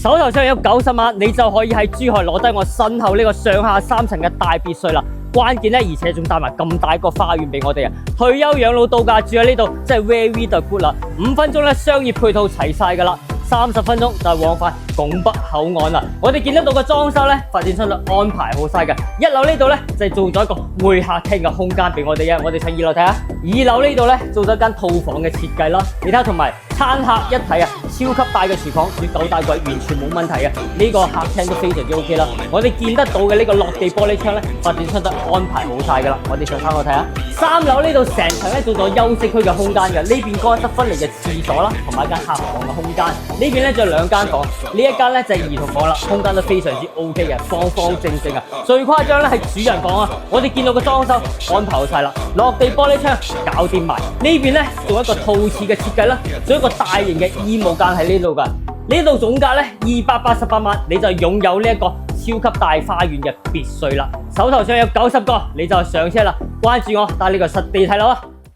手頭上有90萬，你就可以喺珠海攞低我身後呢個上下3層嘅大別墅啦。關鍵咧，而且仲帶埋咁大個花園俾我哋啊！退休養老度假住喺呢度，真係 very the good 啦！5分鐘咧，商業配套齊晒噶啦。30分鐘就係往返拱北口岸啦。我哋見得到個裝修咧，發展商都安排好晒嘅。1樓呢度咧就係做咗一個會客廳嘅空間俾我哋嘅。我哋上2樓睇下，2樓呢度咧做咗間套房嘅設計啦。你睇下同埋餐客一體啊，超級大嘅廚房，煮9大櫃完全冇問題嘅。呢個客廳都非常之 OK 啦。我哋見得到嘅呢個落地玻璃窗咧，發展商都安排好晒噶啦。我哋上3樓睇下，3樓呢度成層咧做咗休息區嘅空間嘅。呢邊乾濕分離嘅廁所啦，同埋一間客房嘅空間。呢邊咧就有2間房，呢一間咧就係兒童房啦，空間都非常之 OK 嘅，方方正正啊！最誇張咧係主人房啊！我哋見到個裝修安排好晒啦，落地玻璃窗搞掂埋。呢邊咧做一個套廁嘅設計啦，做一個大型嘅衣帽間喺呢度噶。呢度總價咧288萬，你就擁有呢一個超級大花園嘅別墅啦。手頭上有90個，你就上車啦！關注我，帶你個實地睇樓啊！